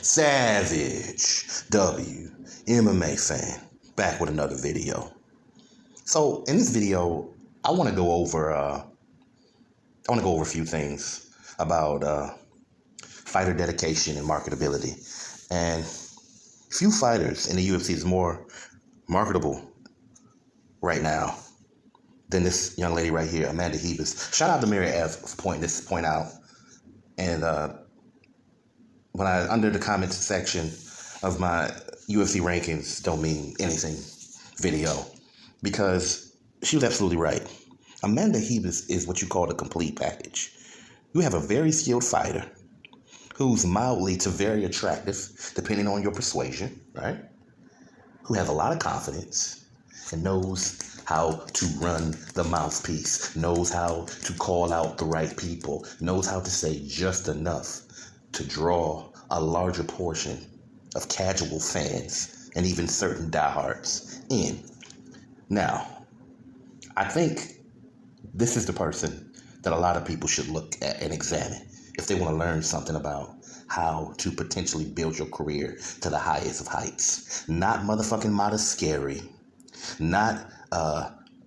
Savage W MMA fan, back with another video. So in this video, I want to go over a few things about fighter dedication and marketability. And few fighters in the UFC is more marketable right now than this young lady right here, Amanda Ribas. Shout out to Mary F for pointing this point out. And when I under the comments section of my UFC rankings don't mean anything video, because she was absolutely right. Amanda Ribas is what you call the complete package. You have a very skilled fighter who's mildly to very attractive, depending on your persuasion, right? Who has a lot of confidence and knows how to run the mouthpiece, knows how to call out the right people, knows how to say just enough to draw a larger portion of casual fans and even certain diehards in. Now, I think this is the person that a lot of people should look at and examine if they want to learn something about how to potentially build your career to the highest of heights. Not motherfucking Modest Scary. Not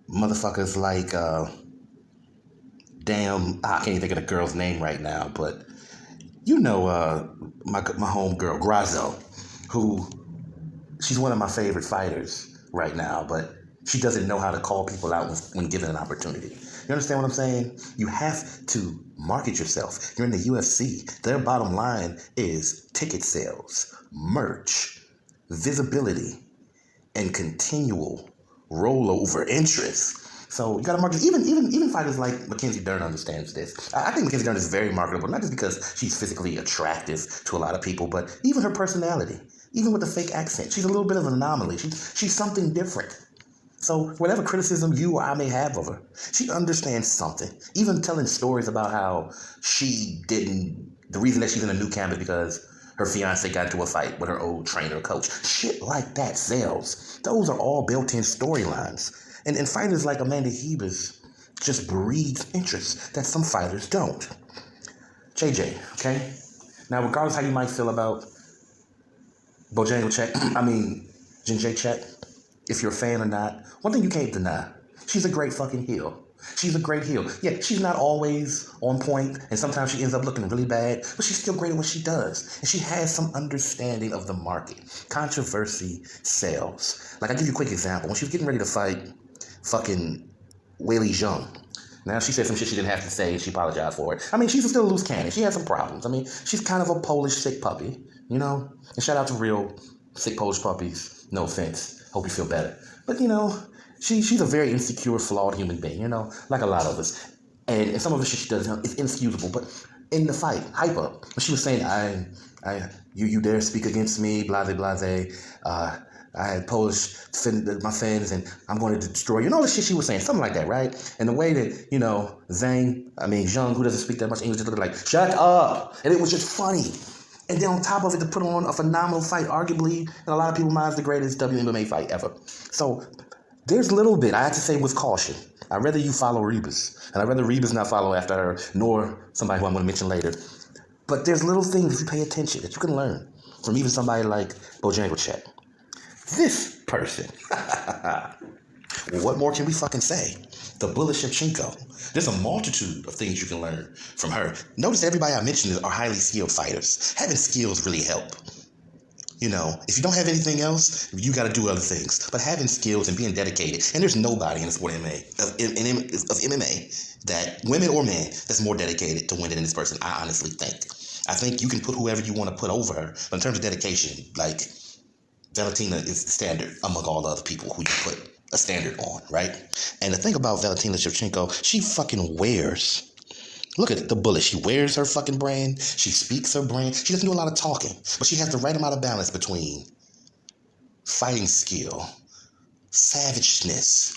motherfuckers like, I can't even think of the girl's name right now, but you know my homegirl, Grazo, who, she's one of my favorite fighters right now, but she doesn't know how to call people out when given an opportunity. You understand what I'm saying? You have to market yourself. You're in the UFC. Their bottom line is ticket sales, merch, visibility, and continual rollover interest. So you got to market. Even fighters like Mackenzie Dern understands this. I think Mackenzie Dern is very marketable, not just because she's physically attractive to a lot of people, but even her personality. Even with the fake accent, she's a little bit of an anomaly. She's something different. So whatever criticism you or I may have of her, she understands something. Even telling stories about how the reason that she's in a new camp is because her fiance got into a fight with her old trainer or coach. Shit like that sells. Those are all built-in storylines. And fighters like Amanda Ribas just breeds interest that some fighters don't. JJ, okay? Now, regardless how you might feel about Jędrzejczyk, if you're a fan or not, one thing you can't deny, she's a great fucking heel. She's a great heel. Yeah, she's not always on point, and sometimes she ends up looking really bad, but she's still great at what she does. And she has some understanding of the market. Controversy sells. Like, I'll give you a quick example. When she was getting ready to fight fucking Weili Zhang, now she said some shit she didn't have to say, and she apologized for it. I mean, she's still a loose cannon. She has some problems. I mean, she's kind of a Polish sick puppy, you know? And shout out to real sick Polish puppies. No offense. Hope you feel better. But, you know, she's a very insecure, flawed human being, you know, like a lot of us. And some of the shit she does, you know, it's inexcusable. But in the fight, Hyper, when she was saying, you dare speak against me, blase, blase, I had Polish my fans, and I'm going to destroy you. And all the shit she was saying, something like that, right? And the way that, you know, Zhang, who doesn't speak that much English, just looked like, shut up. And it was just funny. And then on top of it, to put on a phenomenal fight, arguably, in a lot of people's minds, the greatest WMMA fight ever. So there's a little bit, I have to say with caution. I'd rather you follow Ribas, and I'd rather Ribas not follow after her, nor somebody who I'm going to mention later. But there's little things, if you pay attention, that you can learn from even somebody like Bojangles. This person. What more can we fucking say? The Bullet Shevchenko. There's a multitude of things you can learn from her. Notice everybody I mentioned are highly skilled fighters. Having skills really help. You know, if you don't have anything else, you got to do other things. But having skills and being dedicated, and there's nobody in the sport of MMA that, women or men, that's more dedicated to winning than this person, I honestly think. I think you can put whoever you want to put over her, but in terms of dedication, like, Valentina is the standard among all the other people who you put a standard on, right? And the thing about Valentina Shevchenko, she fucking wears, look at the Bullet. She wears her fucking brand. She speaks her brand. She doesn't do a lot of talking, but she has the right amount of balance between fighting skill, savageness,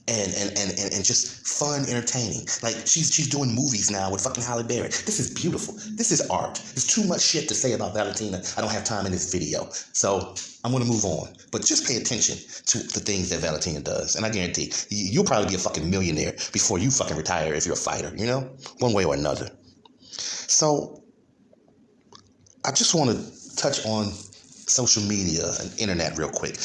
and just fun, entertaining. Like, she's doing movies now with fucking Halle Berry. This is beautiful. This is art. There's too much shit to say about Valentina. I don't have time in this video. So I'm going to move on. But just pay attention to the things that Valentina does. And I guarantee you'll probably be a fucking millionaire before you fucking retire if you're a fighter, you know? One way or another. So I just want to touch on social media and internet real quick.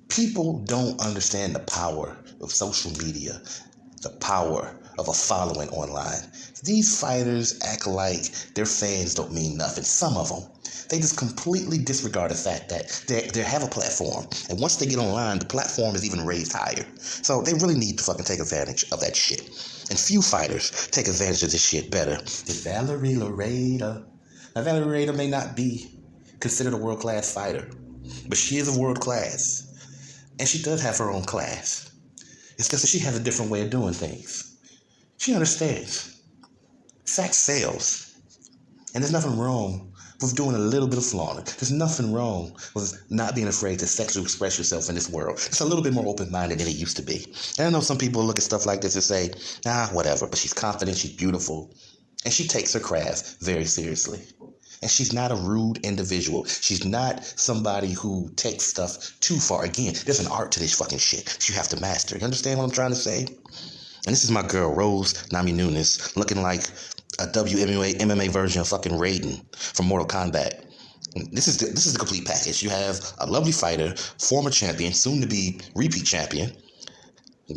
People don't understand the power of social media, the power of a following online. These fighters act like their fans don't mean nothing. Some of them. They just completely disregard the fact that they have a platform. And once they get online, the platform is even raised higher. So they really need to fucking take advantage of that shit. And few fighters take advantage of this shit better than Valerie Loureda. Now, Valerie Loureda may not be considered a world-class fighter, but she is a world-class. And she does have her own class. It's just that she has a different way of doing things. She understands. Sex sells. And there's nothing wrong with doing a little bit of flaunting. There's nothing wrong with not being afraid to sexually express yourself in this world. It's a little bit more open-minded than it used to be. And I know some people look at stuff like this and say, whatever, but she's confident, she's beautiful, and she takes her craft very seriously. And she's not a rude individual. She's not somebody who takes stuff too far. Again, there's an art to this fucking shit you have to master. You understand what I'm trying to say? And this is my girl, Rose Namajunas, looking like a MMA version of fucking Raiden from Mortal Kombat. This is the complete package. You have a lovely fighter, former champion, soon to be repeat champion,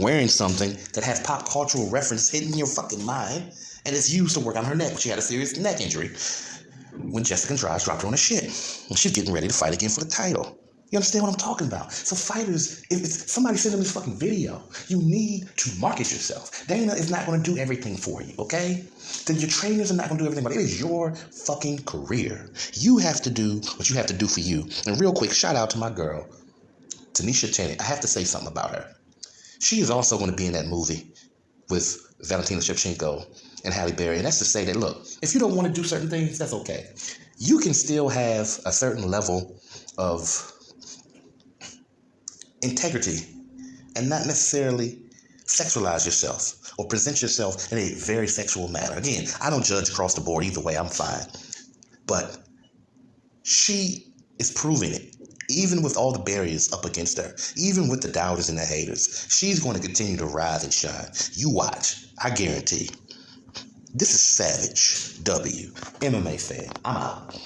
wearing something that has pop cultural reference hidden in your fucking mind, and it's used to work on her neck. She had a serious neck injury when Jessica Andrade dropped her on her shit. And she's getting ready to fight again for the title. You understand what I'm talking about? So fighters, if somebody sends them this fucking video, you need to market yourself. Dana is not going to do everything for you, okay? Then your trainers are not going to do everything, but it is your fucking career. You have to do what you have to do for you. And real quick, shout out to my girl, Tanisha Tennant. I have to say something about her. She is also going to be in that movie with Valentina Shevchenko and Halle Berry. And that's to say that, look, if you don't want to do certain things, that's okay. You can still have a certain level of integrity and not necessarily sexualize yourself or present yourself in a very sexual manner. Again, I don't judge across the board. Either way, I'm fine. But she is proving it. Even with all the barriers up against her, even with the doubters and the haters, she's going to continue to rise and shine. You watch. I guarantee. This is Savage W, MMA fan. I'm out.